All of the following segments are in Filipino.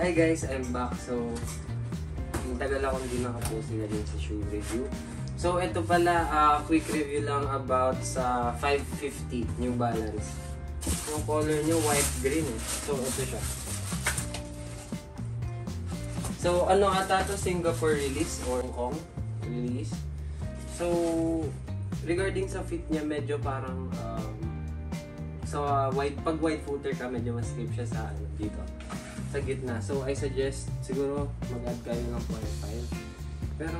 Hi guys, I'm back. So, tagal akong hindi nakapost na din sa shoe review. So, ito pala, quick review lang about sa 550 New Balance. Yung color niya, white green eh. So, ito siya. So, ano ata to, Singapore release or Hong Kong release. So, regarding sa fit niya, medyo parang pag white footer ka, medyo mas slip siya sa dito, sa gitna. So, I suggest siguro mag-add kayo ng 0.5. Pero,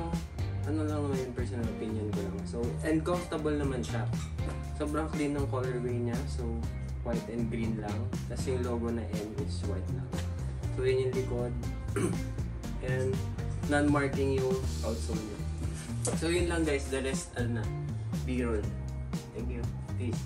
ano lang naman yung personal opinion ko lang. So, and comfortable naman siya. Sobrang clean ng colorway niya. So, white and green lang. Tapos yung logo na M is white lang. So, yun yung likod. And non-marking yung outsole niya. So, yun lang guys. The rest, B-roll. Thank you. Peace.